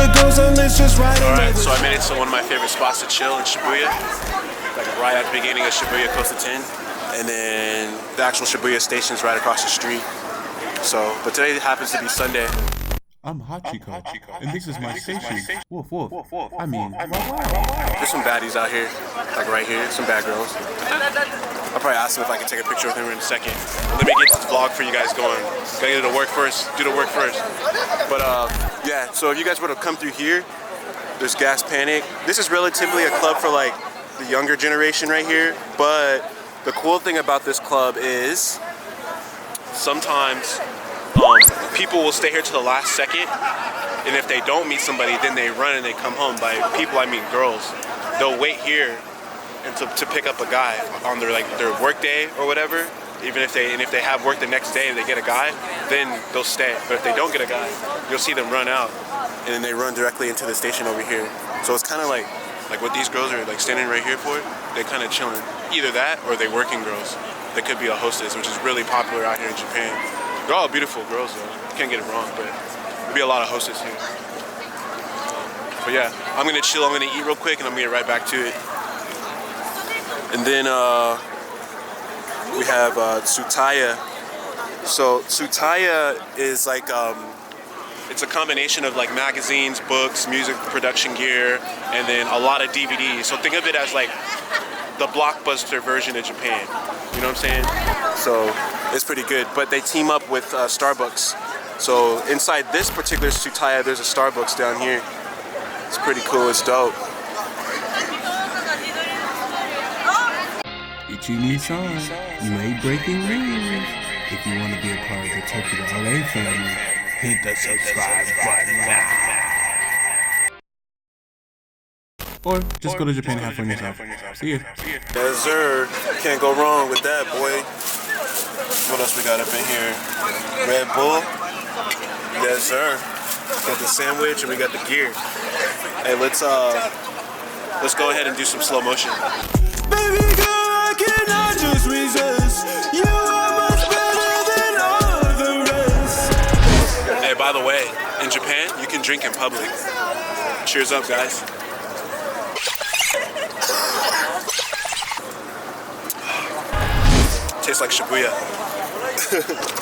Alright, so I made it to one of my favorite spots to chill in Shibuya. Like right at the beginning of Shibuya, close to 10. And then the actual Shibuya station is right across the street. So, but today happens to be Sunday. I'm Hachiko, and this is my station. Woof woof. I mean, there's some baddies out here, like right here, some bad girls. I'll probably ask them if I can take a picture with them in a second. Let me get this vlog for you guys going. Gotta get it to work first, do the work first. But yeah, so if you guys were to come through here, there's Gas Panic. This is relatively a club for like the younger generation right here, but the cool thing about this club is sometimes people will stay here to the last second, and if they don't meet somebody, then they run and they come home. By people, I mean girls. They'll wait here and to pick up a guy on their work day or whatever. Even if they have work the next day and they get a guy, then they'll stay. But if they don't get a guy, you'll see them run out, and then they run directly into the station over here. So it's kind of like what these girls are like standing right here for. They're kind of chilling. Either that or they working girls. They could be a hostess, which is really popular out here in Japan. They're all beautiful girls though. You can't get it wrong, but there'll be a lot of hostess here. But yeah, I'm gonna chill, I'm gonna eat real quick, and I'm gonna get right back to it. And then we have Tsutaya. So Tsutaya is like it's a combination of like magazines, books, music production gear, and then a lot of DVDs. So think of it as like the blockbuster version of Japan. You know what I'm saying? So it's pretty good. But they team up with Starbucks. So inside this particular Tsutaya, there's a Starbucks down here. It's pretty cool. It's dope. Ichi-ni-san, you made breaking news. If you want to be a part of the Tokyo LA family, hit the subscribe button now. Or just go to Japan and have fun yourself. See ya. Yes, sir. Can't go wrong with that, boy. What else we got up in here? Red Bull. Yes, sir. Got the sandwich and we got the gear. Hey, let's go ahead and do some slow motion. Baby girl, I cannot just resist. You are much better than all the rest. Hey, by the way, in Japan, you can drink in public. Cheers up, guys. Tastes like Shibuya.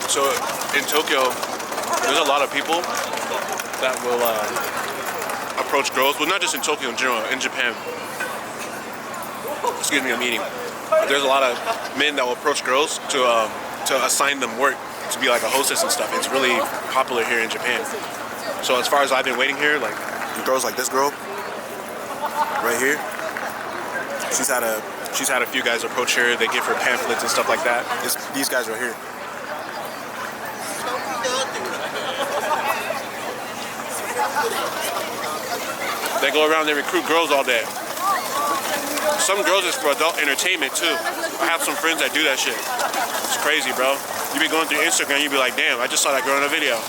So in Tokyo, there's a lot of people that will approach girls. Well, not just in Tokyo in general, in Japan. Excuse me, I'm eating. There's a lot of men that will approach girls to assign them work, to be like a hostess and stuff. It's really popular here in Japan. So as far as I've been waiting here, like girls like this girl right here, she's had a few guys approach her. They give her pamphlets and stuff like that. It's these guys right here. They go around, they recruit girls all day. Some girls is for adult entertainment too. I have some friends that do that shit. It's crazy, bro. You be going through Instagram, you be like, damn, I just saw that girl in a video.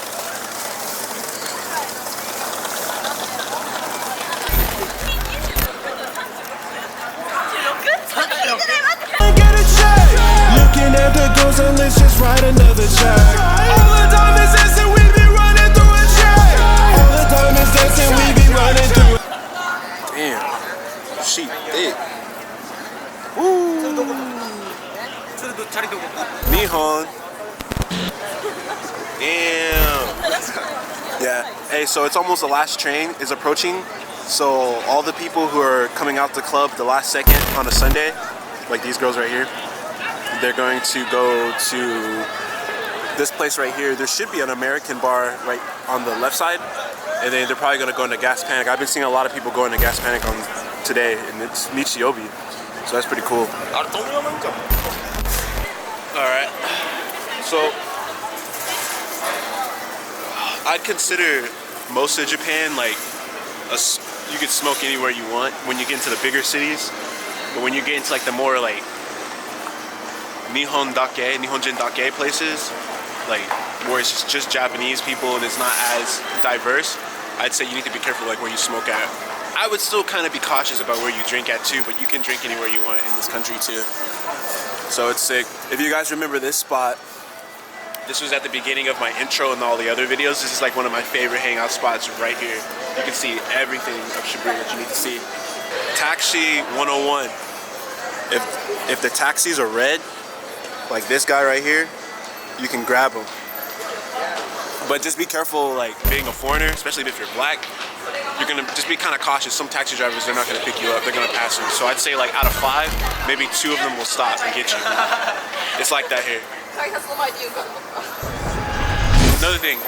Looking at the girls and let's just write another check. All the time is dancing, we be running through a check. All the time is dancing, we be running through. Damn, she thick. Woo. Nihon. Damn. Yeah. Hey, so it's almost the last train is approaching. So all the people who are coming out the club the last second on a Sunday, like these girls right here, they're going to go to this place right here. There should be an American bar right on the left side, and then they're probably going to go into Gas Panic. I've been seeing a lot of people going to Gas Panic on today, and it's Nichiobi, so that's pretty cool. Alright, so I'd consider most of Japan like you could smoke anywhere you want when you get into the bigger cities, but when you get into like the more like Nihonjin dake places, like where it's just Japanese people and it's not as diverse, I'd say you need to be careful like where you smoke at. I would still kind of be cautious about where you drink at too, but you can drink anywhere you want in this country too. So it's sick. If you guys remember this spot, this was at the beginning of my intro and all the other videos. This is like one of my favorite hangout spots right here. You can see everything of Shibuya that you need to see. Taxi 101. If the taxis are red, like this guy right here, you can grab them. But just be careful, like being a foreigner, especially if you're black, you're gonna just be kind of cautious. Some taxi drivers, they're not gonna pick you up, they're gonna pass you. So I'd say like out of 5, maybe 2 of them will stop and get you. It's like that here. Another thing,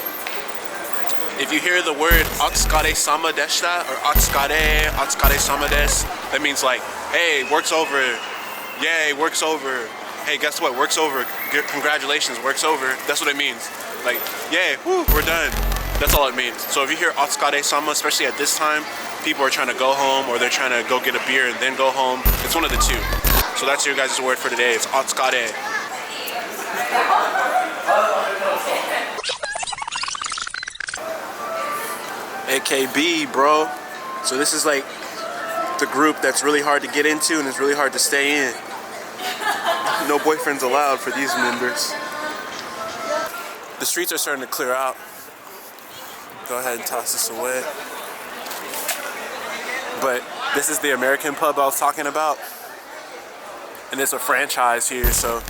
if you hear the word Otsukare sama deshita or Otsukare sama desu, that means like, hey, work's over, yay, work's over. Hey, guess what, work's over, congratulations, work's over. That's what it means. Like, yay, woo, we're done. That's all it means. So if you hear Otsukare sama, especially at this time, people are trying to go home or they're trying to go get a beer and then go home. It's one of the two. So that's your guys' word for today. It's Otsukare. AKB, bro. So this is like the group that's really hard to get into and it's really hard to stay in. No boyfriends allowed for these members. The streets are starting to clear out. Go ahead and toss this away. But this is the American pub I was talking about. And it's a franchise here, so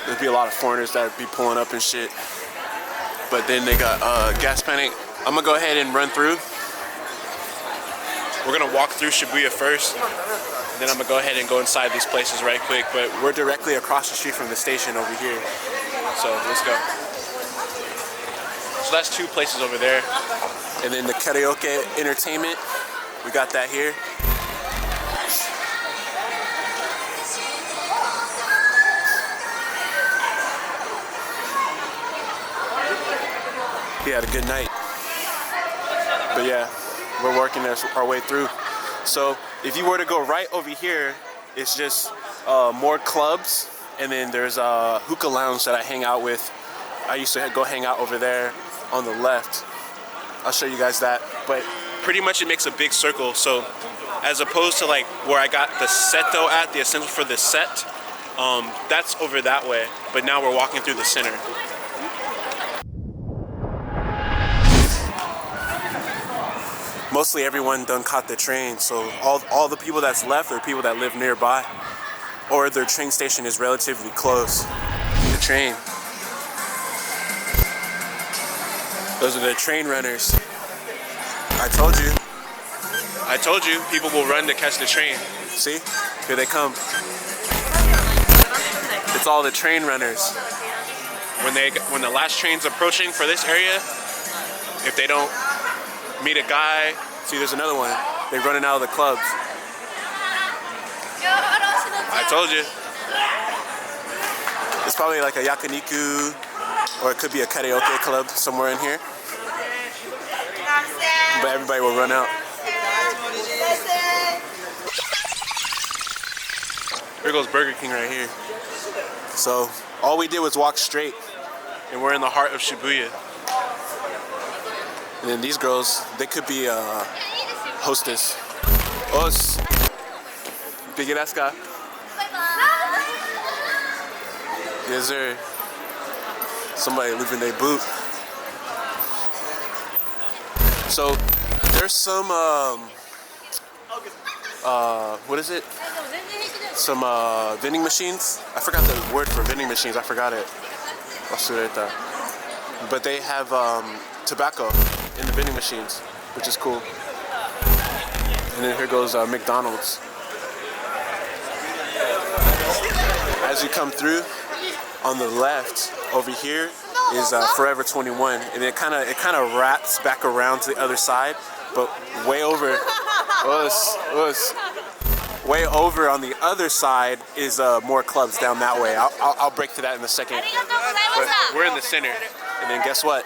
there'd be a lot of foreigners that'd be pulling up and shit. But then they got Gas Panic. I'm gonna go ahead and run through. We're gonna walk through Shibuya first. Then I'm gonna go ahead and go inside these places right quick. But we're directly across the street from the station over here. So let's go. So that's 2 places over there. And then the karaoke entertainment, we got that here. He had a good night. But yeah, we're working our way through. So if you were to go right over here, it's just more clubs. And then there's a hookah lounge that I hang out with. I used to go hang out over there on the left. I'll show you guys that. But pretty much it makes a big circle. So as opposed to like where I got the seto at, the essential for the set, that's over that way. But now we're walking through the center. Mostly everyone done caught the train, so all the people that's left are people that live nearby, or their train station is relatively close. The train. Those are the train runners. I told you, people will run to catch the train. See? Here they come. It's all the train runners. When the last train's approaching for this area, if they don't meet a guy, see there's another one, they're running out of the clubs. I told you. It's probably like a yakiniku, or it could be a karaoke club somewhere in here. But everybody will run out. Here goes Burger King right here. So all we did was walk straight, and we're in the heart of Shibuya. And then these girls, they could be hostess. Os. Big desu ka? Yes, sir. Somebody leaving their boot. So there's some what is it? Some vending machines. I forgot the word for vending machines. I forgot it. But they have tobacco in the vending machines, which is cool. And then here goes McDonald's. As you come through, on the left over here is Forever 21, and it kind of wraps back around to the other side, but way over way over on the other side is more clubs down that way. I'll break to that in a second. But we're in the center, and then guess what?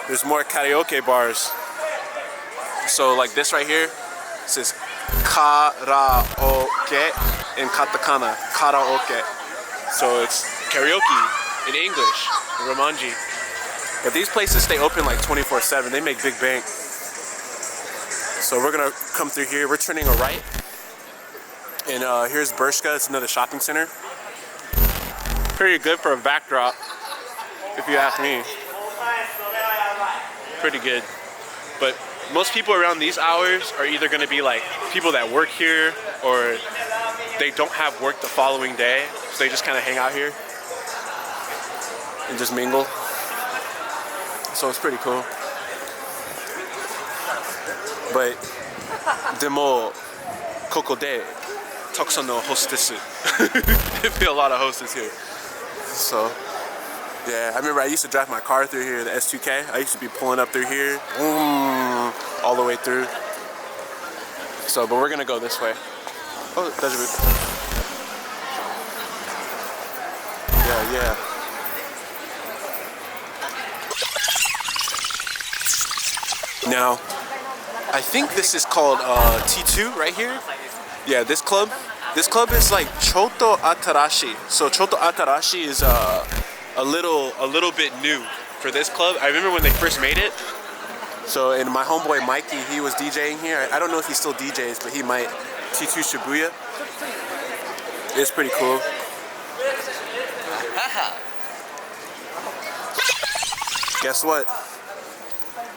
There's more karaoke bars. So like this right here says karaoke in katakana, karaoke. So it's karaoke in English, in Romanji. But these places stay open like 24/7. They make big bank. So we're gonna come through here. We're turning a right. And here's Bershka. It's another shopping center. Pretty good for a backdrop. if you ask me. Pretty good. But most people around these hours are either going to be like people that work here, or they don't have work the following day, so they just kind of hang out here and just mingle. So it's pretty cool. But demo koko de takusan no hostesu. There'd be a lot of hostess here. So yeah, I remember I used to drive my car through here, the S2K. I used to be pulling up through here, all the way through. So, but we're gonna go this way. Oh, daijoubu. Yeah, yeah. Now, I think this is called T2 right here. Yeah, this club. This club is like Choto Atarashi. So Choto Atarashi is a little bit new for this club. I remember when they first made it. So, and my homeboy Mikey, he was DJing here. I don't know if he still DJs, but he might. T2 Shibuya. It's pretty cool. Guess what?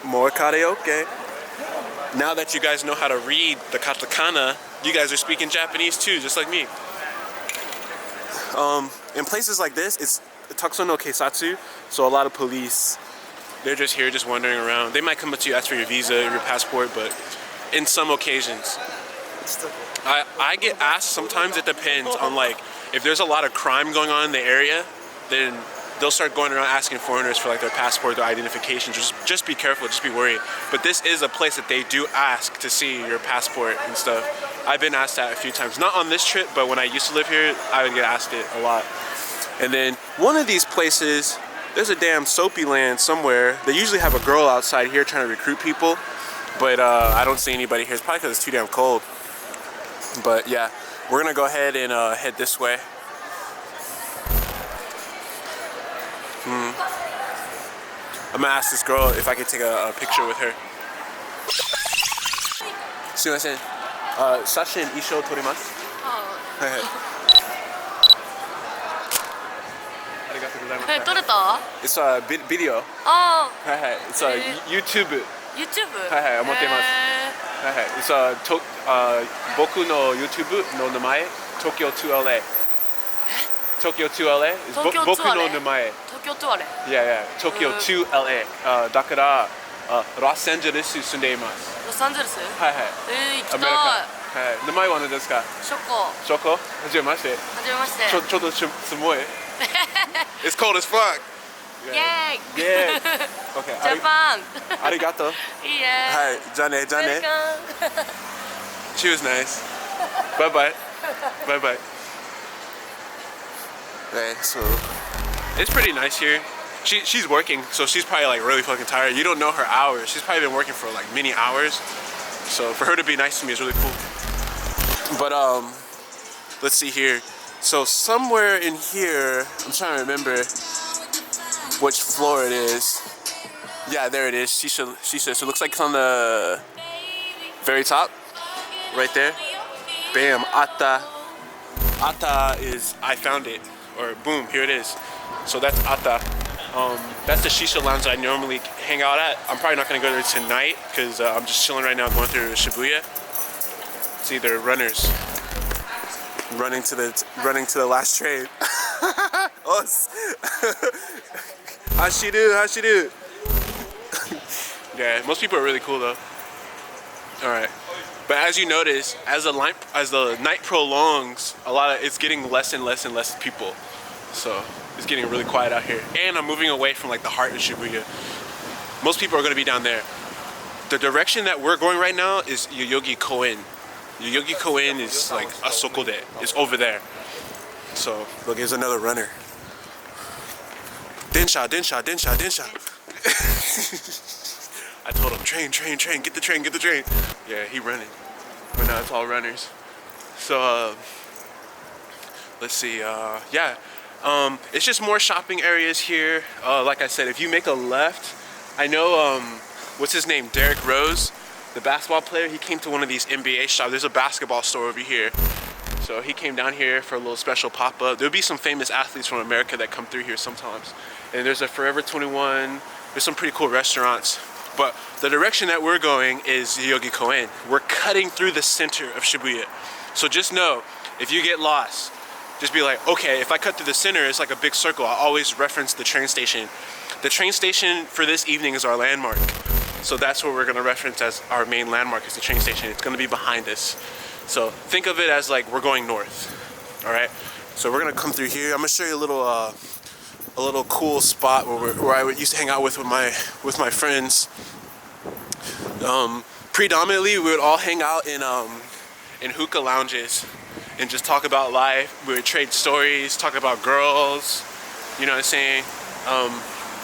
More karaoke. Now that you guys know how to read the katakana, you guys are speaking Japanese too, just like me. In places like this, it's Takusan no Keisatsu, so a lot of police, they're just here, just wandering around. They might come up to you, ask for your visa, your passport, but in some occasions. I get asked, sometimes it depends on like, if there's a lot of crime going on in the area, then they'll start going around asking foreigners for like their passport, their identification. Just be careful, just be worried. But this is a place that they do ask to see your passport and stuff. I've been asked that a few times. Not on this trip, but when I used to live here, I would get asked it a lot. And then one of these places, there's a damn Soapy Land somewhere. They usually have a girl outside here trying to recruit people, but I don't see anybody here. It's probably because it's too damn cold. But yeah, we're gonna go ahead and head this way. I'm gonna ask this girl if I could take a picture with her. すいません。写真一緒撮ります。はいはい。ありがとうございます。撮れた？ It's a video. ああ。はいはい。It's a YouTube. YouTube？ はいはい、持ってます。はいはい。It's a 僕の YouTube の名前、Tokyo to LA. Tokyo to LA is 僕の名前。東京とあれ。Yeah, yeah. Tokyo to LA. だからロサンゼルス住んでいます。ロサンゼルス？はいはい。行きたい。はい。名前は何ですか？ショコ。ショコ？はじめまして。はじめまして。ちょっとすごい。It's cold as fuck. Yay! Yeah. Okay. ジャパン。ありがとう。いいね。はい。じゃあね、じゃあね。She was nice. Bye bye. Bye bye. Okay, so it's pretty nice here. She's working, so she's probably like really fucking tired. You don't know her hours. She's probably been working for like many hours. So for her to be nice to me is really cool. But let's see here. So somewhere in here, I'm trying to remember which floor it is. Yeah, there it is. She says so it looks like it's on the very top, right there. Bam, Ata. Ata is I found it, or boom, here it is. So that's Ata. That's the shisha lounge that I normally hang out at. I'm probably not gonna go there tonight because I'm just chilling right now, going through Shibuya. See, they're runners running to the last train. Us. Hashiru. Yeah, most people are really cool though. All right, but as you notice, as the night prolongs, it's getting less and less and less people. So it's getting really quiet out here, and I'm moving away from like the heart of Shibuya. Most people are going to be down there. The direction that we're going right now is Yoyogi Koen. Yoyogi Koen is like Asokode. It's over there. So look, here's another runner. Densha. I told him, train, get the train. Yeah, he running. But now it's all runners. So let's see. Yeah. It's just more shopping areas here. Like I said, if you make a left, I know, what's his name? Derrick Rose, the basketball player. He came to one of these NBA shops. There's a basketball store over here. So he came down here for a little special pop-up. There'll be some famous athletes from America that come through here sometimes. and there's a Forever 21. There's some pretty cool restaurants. But the direction that we're going is Yogi Koen. We're cutting through the center of Shibuya. So just know, if you get lost, just be like, okay, if I cut through the center, it's like a big circle. I always reference the train station. The train station for this evening is our landmark. So that's what we're gonna reference as our main landmark, is the train station. It's gonna be behind us. So think of it as like we're going north, all right? So we're gonna come through here. I'm gonna show you a little cool spot where I used to hang out with my friends. Predominantly, we would all hang out in hookah lounges and just talk about life. We would trade stories, talk about girls. You know what I'm saying?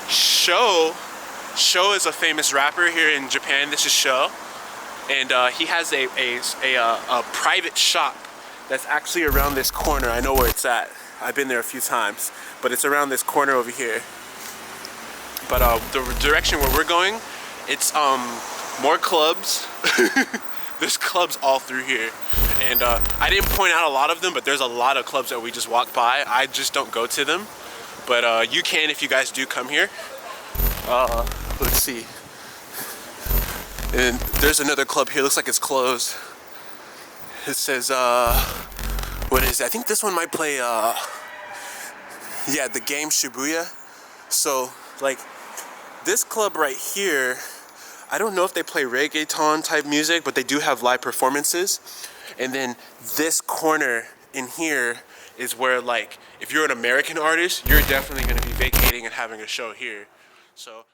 Sho is a famous rapper here in Japan. This is Sho, and he has a private shop that's actually around this corner. I know where it's at. I've been there a few times, but it's around this corner over here. But the direction where we're going, it's more clubs. There's clubs all through here, and I didn't point out a lot of them, but there's a lot of clubs that we just walked by. I just don't go to them, but you can if you guys do come here. Let's see. And there's another club here. Looks like it's closed. It says, what is it? I think this one might play, yeah, the game Shibuya. So, like, this club right here, I don't know if they play reggaeton type music, but they do have live performances. And then this corner in here is where, like, if you're an American artist, you're definitely going to be vacating and having a show here. So.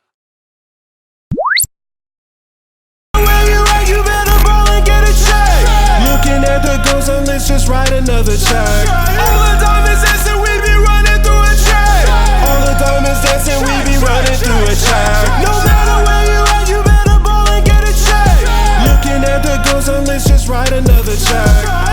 Looking at the ghost and let's just write another check. All the diamonds dancing, we be running through a check. All the diamonds dancing, we be running through a check. No matter where you at, you better ball and get a check. Looking at the ghost and let's just write another check.